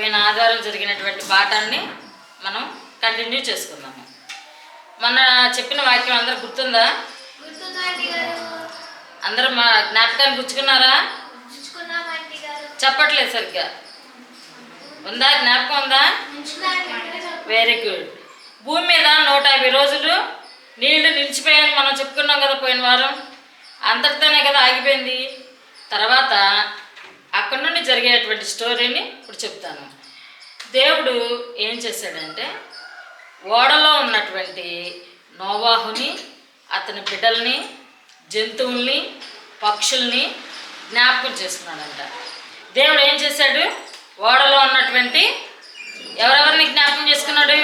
పోయిన ఆదివారం జరిగినటువంటి పాఠాన్ని మనం కంటిన్యూ చేసుకుందాము. మొన్న చెప్పిన వాక్యం అందరూ గుర్తుందా? అందరూ మా జ్ఞాపకాన్ని గుచ్చుకున్నారా? చెప్పట్లేదు సరిగ్గా. ఉందా? జ్ఞాపకం ఉందా? Very good. భూమి మీద 150 రోజులు నీళ్లు నిలిచిపోయాయని మనం చెప్పుకున్నాం కదా పోయిన వారం. అంతటితోనే కదా ఆగిపోయింది. తర్వాత అక్కడి నుండి జరిగేటువంటి స్టోరీని ఇప్పుడు చెప్తాను. దేవుడు ఏం చేశాడంటే ఓడలో ఉన్నటువంటి నోవాహుని, అతని బిడ్డల్ని, జంతువుల్ని, పక్షుల్ని జ్ఞాపకం చేసుకున్నాడంట. దేవుడు ఏం చేశాడు? ఓడలో ఉన్నటువంటి ఎవరెవరిని జ్ఞాపకం చేసుకున్నాడు?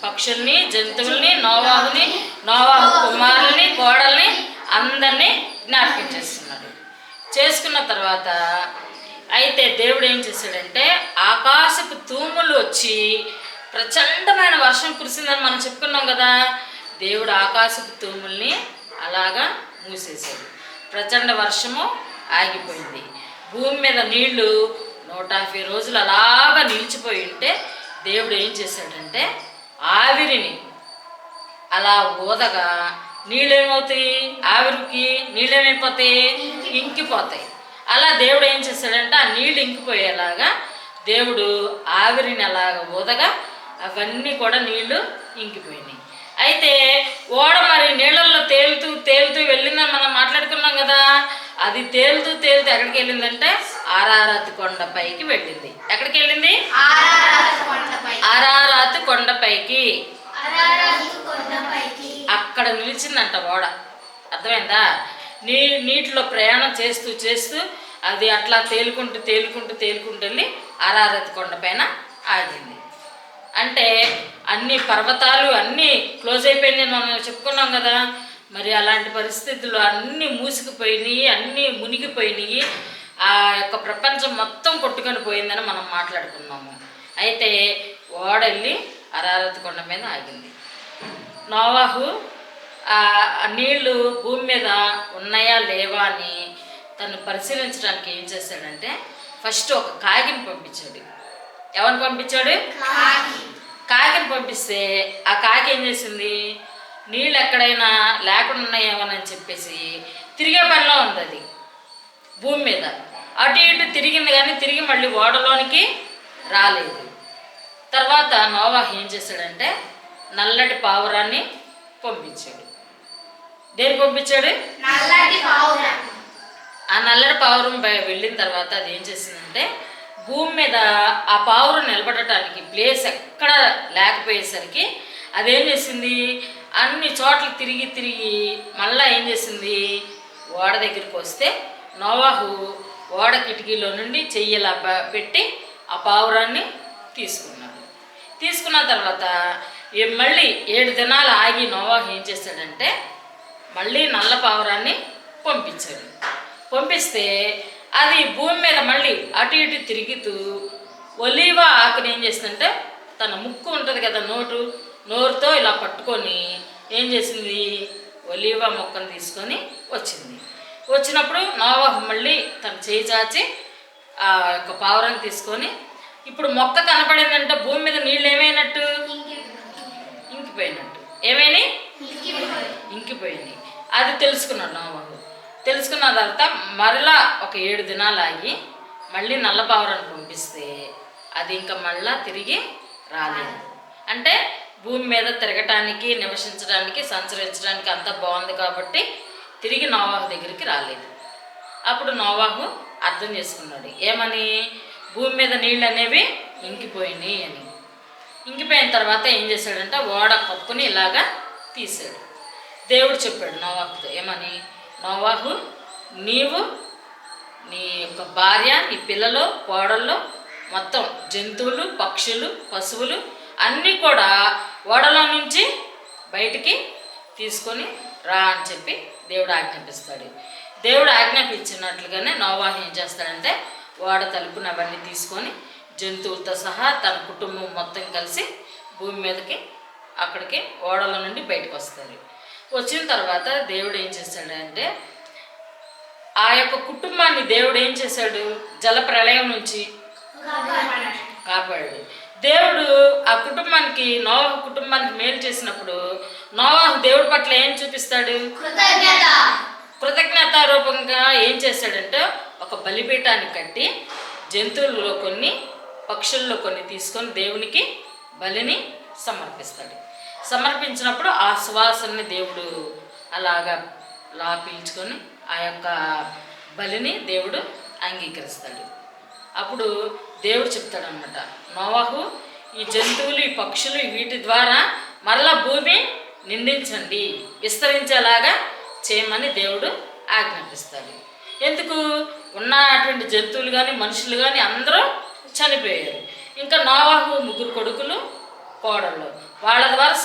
పక్షుల్ని, జంతువుల్ని, నోవాహుని, నోవాహు కుమారుల్ని, కోడల్ని అందరినీ జ్ఞాపకం చేస్తున్నాడు. చేసుకున్న తర్వాత అయితే దేవుడు ఏం చేశాడంటే ఆకాశపు తూములు వచ్చి ప్రచండమైన వర్షం కురిసిందని మనం చెప్పుకున్నాం కదా. దేవుడు ఆకాశపు తూముల్ని అలాగా మూసేశాడు. ప్రచండ వర్షము ఆగిపోయింది. భూమి మీద నీళ్లు 150 రోజులు అలాగా నిలిచిపోయి ఉంటే దేవుడు ఏం చేశాడంటే ఆవిరిని అలా ఊదగా నీళ్ళేమవుతాయి? ఆవిరికి నీళ్ళేమైపోతాయి? ఇంకిపోతాయి. అలా దేవుడు ఏం చేశాడంటే ఆ నీళ్ళు ఇంకిపోయేలాగా దేవుడు ఆవిరిని అలాగ ఊదగా అవన్నీ కూడా నీళ్లు ఇంకిపోయినాయి. అయితే ఓడ మరి నీళ్ళల్లో తేలుతూ తేలుతూ వెళ్ళిందని మనం మాట్లాడుకున్నాం కదా. అది తేలుతూ తేలుతూ ఎక్కడికి వెళ్ళిందంటే ఆరారాతు కొండపైకి వెళ్ళింది. ఎక్కడికి వెళ్ళింది? ఆరారాతు కొండపైకి. అక్కడ నిలిచిందంట ఓడ. అర్థమైందా? నీటిలో ప్రయాణం చేస్తూ చేస్తూ అది అట్లా తేలుకుంటూ తేలుకుంటూ తేలుకుంటూ వెళ్ళి ఆరారతి కొండపైన ఆగింది. అంటే అన్ని పర్వతాలు అన్నీ క్లోజ్ అయిపోయినాయి మనం చెప్పుకున్నాం కదా. మరి అలాంటి పరిస్థితుల్లో అన్నీ మూసుకుపోయినాయి, అన్నీ మునిగిపోయినాయి. ఆ యొక్క ప్రపంచం మొత్తం కొట్టుకొని పోయిందని మనం మాట్లాడుకున్నాము. అయితే ఓడ వెళ్ళి ఆరారతి కొండ మీద ఆగింది. నోవాహు నీళ్లు భూమి మీద ఉన్నాయా లేవా అని తను పరిశీలించడానికి ఏం చేశాడంటే ఫస్ట్ ఒక కాగిని పంపించాడు. ఎవరిని పంపించాడు? కాకిని పంపిస్తే ఆ కాకి ఏం చేసింది? నీళ్ళు ఎక్కడైనా లేకుండా ఉన్నాయేమోనని చెప్పేసి తిరిగే పనిలో ఉంది. అది భూమి మీద అటు ఇటు తిరిగింది కానీ తిరిగి మళ్ళీ ఓడలోనికి రాలేదు. తర్వాత నోవాహు ఏం చేశాడంటే నల్లటి పావురాన్ని పంపించాడు. దేని పంపించాడు? ఆ నల్లటి పావురం వెళ్ళిన తర్వాత అది ఏం చేసిందంటే భూమి మీద ఆ పావురం నిలబడటానికి ప్లేస్ ఎక్కడ లేకపోయేసరికి అదేం చేసింది? అన్ని చోట్ల తిరిగి తిరిగి మళ్ళీ ఏం చేసింది? ఓడ దగ్గరికి వస్తే నోవాహు ఓడ కిటికీలో నుండి చెయ్యలా పెట్టి ఆ పావురాన్ని తీసుకున్నాడు. తీసుకున్న తర్వాత మళ్ళీ 7 దినాలు ఆగి నోవాహు ఏం చేశాడంటే మళ్ళీ నల్ల పావురాన్ని పంపించాడు. పంపిస్తే అది భూమి మీద మళ్ళీ అటు ఇటు తిరుగుతూ ఒలీవ ఆకుని ఏం చేసిందంటే తన ముక్కు ఉంటుంది కదా, నోరుతో ఇలా పట్టుకొని ఏం చేసింది? ఒలీవ మొక్కను తీసుకొని వచ్చింది. వచ్చినప్పుడు నోవాహు మళ్ళీ తన చేయి చాచి ఆ యొక్క పావురాన్ని తీసుకొని ఇప్పుడు మొక్క కనపడిందంటే భూమి మీద నీళ్ళు ఏమైనట్టు? ఇంకిపోయినట్టు. ఏమైనా ఇంకిపోయినాయి. అది తెలుసుకున్నాడు నోవాహు. తెలుసుకున్న తర్వాత మరలా ఒక 7 దినాలు ఆగి మళ్ళీ నల్ల పావురాన్ని పంపిస్తే అది ఇంకా మళ్ళా తిరిగి రాలేదు. అంటే భూమి మీద తిరగటానికి, నివసించడానికి, సంచరించడానికి అంతా బాగుంది కాబట్టి తిరిగి నోవాహు దగ్గరికి రాలేదు. అప్పుడు నోవాహు అర్థం చేసుకున్నాడు ఏమని? భూమి మీద నీళ్ళు అనేవి ఇంకిపోయినాయి అని. ఇంకిపోయిన తర్వాత ఏం చేశాడంటే ఓడ కప్పుని ఇలాగా తీసాడు. దేవుడు చెప్పాడు నోవాహుతో ఏమని? నోవాహు, నీవు, నీ యొక్క భార్య, నీ పిల్లలు, కోడళ్ళు, మొత్తం జంతువులు, పక్షులు, పశువులు అన్నీ కూడా ఓడలో నుంచి బయటికి తీసుకొని రా అని చెప్పి దేవుడు ఆజ్ఞాపిస్తాడు. దేవుడు ఆజ్ఞాపించినట్లుగానే నోవాహు ఏం చేస్తాడంటే ఓడ తలుపుని అవన్నీ తీసుకొని జంతువులతో సహా తన కుటుంబం మొత్తం కలిసి భూమి మీదకి అక్కడికి ఓడల నుండి బయటకు వస్తారు. వచ్చిన తర్వాత దేవుడు ఏం చేశాడంటే ఆ యొక్క కుటుంబాన్ని దేవుడు ఏం చేశాడు? జల ప్రళయం నుంచి కాపాడాడు. దేవుడు ఆ కుటుంబానికి, నోవాహు కుటుంబానికి మేలు చేసినప్పుడు నోవాహు దేవుడి పట్ల ఏం చూపిస్తాడు? కృతజ్ఞతారూపంగా ఏం చేశాడంటే ఒక బలిపీఠాన్ని కట్టి జంతువుల్లో కొన్ని, పక్షుల్లో కొన్ని తీసుకొని దేవునికి బలిని సమర్పిస్తాడు. సమర్పించినప్పుడు ఆ సువాసనని దేవుడు అలాగా పీల్చుకొని ఆ యొక్క బలిని దేవుడు అంగీకరిస్తాడు. అప్పుడు దేవుడు చెప్తాడనమాట, నోవాహు ఈ జంతువులు, ఈ పక్షులు, వీటి ద్వారా మరలా భూమి నిండించండి, విస్తరించేలాగా చేయమని దేవుడు ఆజ్ఞాపిస్తాడు. ఎందుకు? ఉన్నటువంటి జంతువులు కానీ మనుషులు కానీ అందరూ చనిపోయారు. ఇంకా నోవాహు 3 కొడుకులు, కోడళ్ళు, వాళ్ళ ద్వారా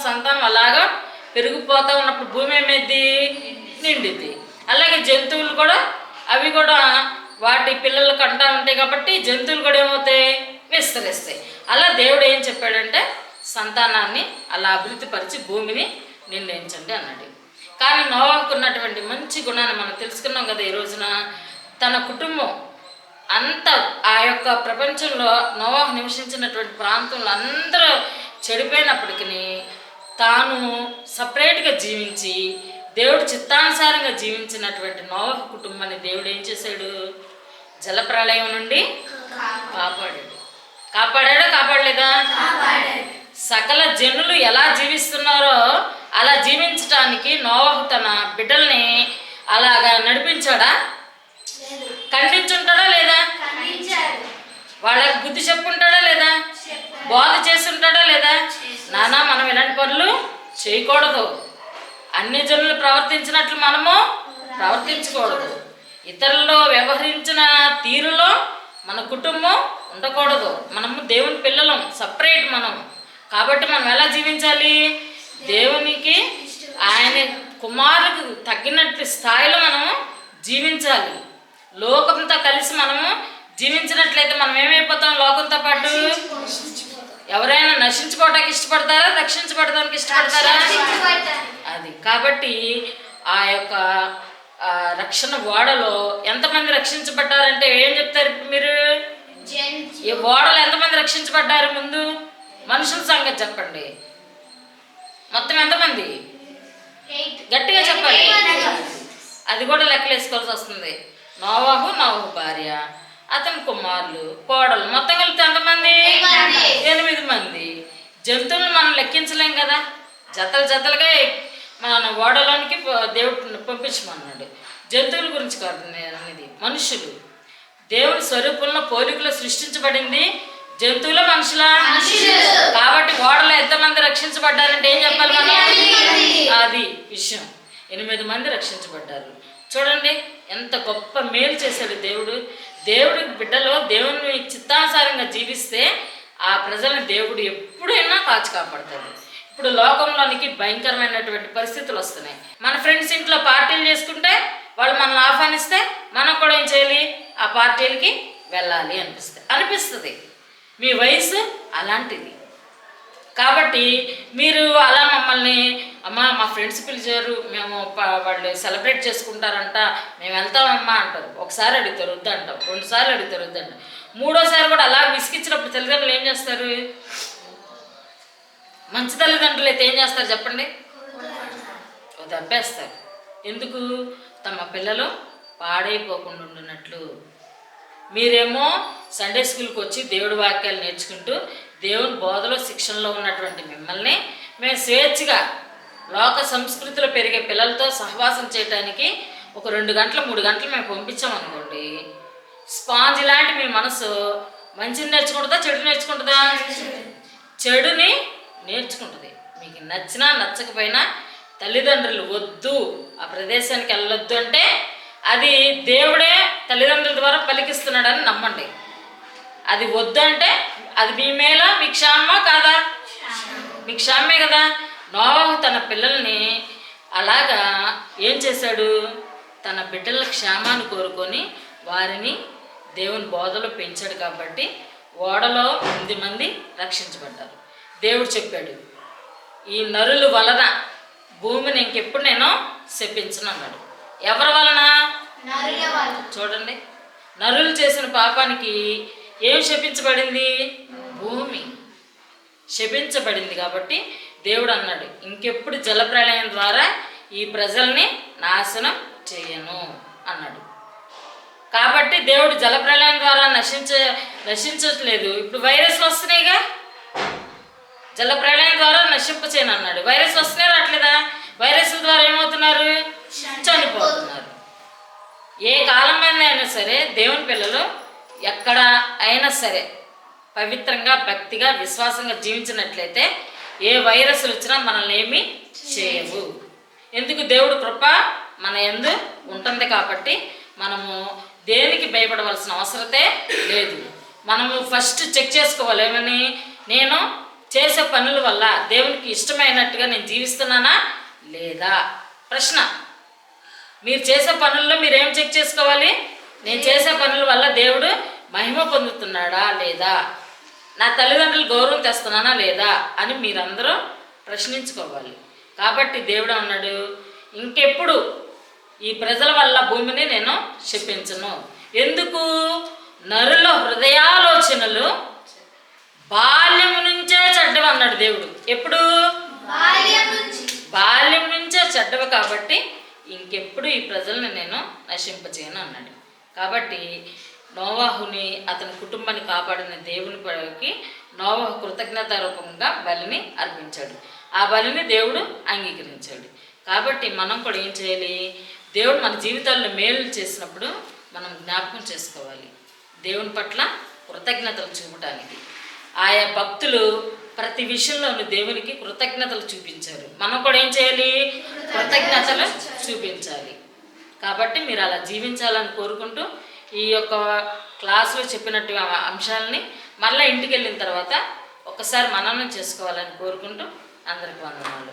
సంతానం అలాగా పెరిగిపోతూ ఉన్నప్పుడు భూమి ఏమైంది? నిండిద్ది. అలాగే జంతువులు కూడా, అవి కూడా వాటి పిల్లలు కంటా ఉంటాయి కాబట్టి జంతువులు కూడా ఏమవుతాయి? విస్తరిస్తాయి. అలా దేవుడు ఏం చెప్పాడంటే సంతానాన్ని అలా అభివృద్ధిపరిచి భూమిని నిండించండి అన్నాడు. కానీ నోవాహుకు ఉన్నటువంటి మంచి గుణాన్ని మనం తెలుసుకున్నాం కదా ఈ రోజున. తన కుటుంబం అంత ఆ యొక్క ప్రపంచంలో నోవాహు నివసించినటువంటి ప్రాంతంలో అందరూ చెడిపోయినప్పటికీ తాను సపరేట్గా జీవించి దేవుడు చిత్తానుసారంగా జీవించినటువంటి నోవాహు కుటుంబాన్ని దేవుడు ఏం చేశాడు? జలప్రళయం నుండి కాపాడాడా? కాపాడలేదా? సకల జనులు ఎలా జీవిస్తున్నారో అలా జీవించటానికి నోవాహు తన బిడ్డల్ని అలాగా నడిపించాడా? ఖండించుంటాడా లేదా? వాళ్ళకి బుద్ధి చెప్పుంటాడా లేదా? బోధ చేస్తుంటాడా లేదా? నానా మనం ఇలాంటి పనులు చేయకూడదు, అన్ని జనులు ప్రవర్తించినట్లు మనము ప్రవర్తించకూడదు, ఇతరుల్లో వ్యవహరించిన తీరులో మన కుటుంబం ఉండకూడదు, మనము దేవుని పిల్లలం, సపరేట్ మనం. కాబట్టి మనం ఎలా జీవించాలి? దేవునికి, ఆయన కుమారులకు తగ్గినట్టు స్థాయిలో మనము జీవించాలి. లోకంతో కలిసి మనము జీవించినట్లయితే మనం ఏమైపోతాం? లోకంతో పాటు. ఎవరైనా నశించుకోవడానికి ఇష్టపడతారా? రక్షించబడడానికి ఇష్టపడతారా? అది కాబట్టి ఆ యొక్క రక్షణ ఓడలో ఎంతమంది రక్షించబడ్డారంటే ఏం చెప్తారు మీరు? ఈ ఓడలో ఎంతమంది రక్షించబడ్డారు? ముందు మనుషుల సంగతి చెప్పండి. మొత్తం ఎంతమంది? గట్టిగా చెప్పండి. అది కూడా లెక్కలు వేసుకోవాల్సి వస్తుంది. నోవాహు భార్య, అతని కుమారులు, కోడలు, మొత్తం కలిపితే ఎంతమంది? 8 మంది. జంతువులు మనం లెక్కించలేం కదా, జతలుగా మన ఓడలోనికి దేవుడు పంపించమన్నాడు. జంతువుల గురించి కాదు అనేది, మనుషులు దేవుని స్వరూపంలో పోలికలో సృష్టించబడింది. జంతువుల మనుషులా? కాబట్టి ఓడలో ఎంతమంది రక్షించబడ్డారంటే ఏం చెప్పాలి మనం? అది విషయం. 8 మంది రక్షించబడ్డారు. చూడండి ఎంత గొప్ప మేలు చేశాడు దేవుడు. దేవుడి బిడ్డలో దేవుని చిత్తానుసారంగా జీవిస్తే ఆ ప్రజలను దేవుడు ఎప్పుడైనా కాచి కాపాడతాడు. ఇప్పుడు లోకంలోనికి భయంకరమైనటువంటి పరిస్థితులు వస్తున్నాయి. మన ఫ్రెండ్స్ ఇంట్లో పార్టీలు చేసుకుంటే వాళ్ళు మనల్ని ఆహ్వానిస్తే మనం కూడా ఏం చేయాలి? ఆ పార్టీలకి వెళ్ళాలి అనిపిస్తుంది. మీ వయసు అలాంటిది కాబట్టి మీరు అలా మమ్మల్ని, అమ్మ మా ఫ్రెండ్స్ పిలిచారు, మేము వాళ్ళు సెలబ్రేట్ చేసుకుంటారంట, మేము వెళ్తామమ్మా అంటారు. ఒకసారి అడుగుతారు వద్దు అంటాం, 2 సార్లు అడుగుతారు వద్దు అంటాం, 3ఓసారి కూడా అలా విసిగించినప్పుడు తల్లిదండ్రులు ఏం చేస్తారు? మంచి తల్లిదండ్రులు అయితే ఏం చేస్తారు చెప్పండి? దబ్బేస్తారు. ఎందుకు? తమ పిల్లలు పాడైపోకుండా ఉండినట్లు. మీరేమో సండే స్కూల్కి వచ్చి దేవుడి వాక్యాలు నేర్చుకుంటూ దేవుని బోధలో శిక్షణలో ఉన్నటువంటి మిమ్మల్ని మేము స్వేచ్ఛగా లోక సంస్కృతిలో పెరిగే పిల్లలతో సహవాసం చేయడానికి ఒక 2 గంటలు 3 గంటలు మేము పంపించామనుకోండి, స్పాంజ్ లాంటి మీ మనసు మంచిని నేర్చుకుంటుందా చెడు నేర్చుకుంటుందా? చెడుని నేర్చుకుంటుంది. మీకు నచ్చినా నచ్చకపోయినా తల్లిదండ్రులు వద్దు ఆ ప్రదేశానికి వెళ్ళొద్దు అంటే అది దేవుడే తల్లిదండ్రుల ద్వారా పలికిస్తున్నాడని నమ్మండి. అది వద్దు అంటే అది మీ మేల, మీ క్షేమమా కాదా? మీ క్షేమమే కదా. నోవాహు తన పిల్లల్ని అలాగా ఏం చేశాడు? తన బిడ్డల క్షేమాన్ని కోరుకొని వారిని దేవుని బోధలో పెంచాడు. కాబట్టి ఓడలో 8 మంది రక్షించబడ్డారు. దేవుడు చెప్పాడు, ఈ నరుల వలన భూమిని ఇంకెప్పుడు నేను శపించను అన్నాడు. ఎవరి వలన? చూడండి, నరులు చేసిన పాపానికి ఏం శపించబడింది? భూమి శపించబడింది. కాబట్టి దేవుడు అన్నాడు, ఇంకెప్పుడు జలప్రళయం ద్వారా ఈ ప్రజల్ని నాశనం చేయను అన్నాడు. కాబట్టి దేవుడు జలప్రళయం ద్వారా నశించట్లేదు. ఇప్పుడు వైరస్లు వస్తున్నాయిగా, జలప్రళయం ద్వారా నశింపచేయను అన్నాడు. వైరస్లు వస్తున్నాయి రావట్లేదా? వైరస్ల ద్వారా ఏమవుతున్నారు? చనిపోతున్నారు. ఏ కాలం మీద అయినా సరే దేవుని పిల్లలు ఎక్కడ అయినా సరే పవిత్రంగా, భక్తిగా, విశ్వాసంగా జీవించినట్లయితే ఏ వైరస్లు వచ్చినా మనల్ని ఏమీ చేయవు. ఎందుకు? దేవుడు కృప మన యందు ఉంటుంది. కాబట్టి మనము దేనికి భయపడవలసిన అవసరతే లేదు. మనము ఫస్ట్ చెక్ చేసుకోవాలి, ఏమని? నేను చేసే పనుల వల్ల దేవునికి ఇష్టమైనట్టుగా నేను జీవిస్తున్నానా లేదా? ప్రశ్న. మీరు చేసే పనుల్లో మీరేం చెక్ చేసుకోవాలి? నేను చేసే పనుల వల్ల దేవుడు మహిమ పొందుతున్నాడా లేదా? నా తల్లిదండ్రులు గౌరవం తెస్తున్నానా లేదా అని మీరందరూ ప్రశ్నించుకోవాలి. కాబట్టి దేవుడు అన్నాడు, ఇంకెప్పుడు ఈ ప్రజల వల్ల భూమిని నేను శపించను. ఎందుకు? నరుల హృదయాలోచనలు బాల్యం నుంచే చెడ్డవి అన్నాడు దేవుడు. ఎప్పుడు? బాల్యం నుంచే చెడ్డవి. కాబట్టి ఇంకెప్పుడు ఈ ప్రజల్ని నేను నశింపచేయను అన్నాడు. కాబట్టి నోవాహుని, అతని కుటుంబాన్ని కాపాడిన దేవునికి నోవాహు కృతజ్ఞతారూపంగా బలిని అర్పించాడు. ఆ బలిని దేవుడు అంగీకరించాడు. కాబట్టి మనం కూడా ఏం చేయాలి? దేవుడు మన జీవితాల్లో మేలు చేసినప్పుడు మనం జ్ఞాపకం చేసుకోవాలి. దేవుని పట్ల కృతజ్ఞతలు చూపటానికి ఆయా భక్తులు ప్రతి విషయంలోనూ దేవునికి కృతజ్ఞతలు చూపించారు. మనం కూడా ఏం చేయాలి? కృతజ్ఞతలు చూపించాలి. కాబట్టి మీరు అలా జీవించాలని కోరుకుంటూ ఈ యొక్క క్లాసులో చెప్పినట్టు అంశాలని మళ్ళీ ఇంటికి వెళ్ళిన తర్వాత ఒకసారి మననం చేసుకోవాలని కోరుకుంటూ అందరికి వందనాలు.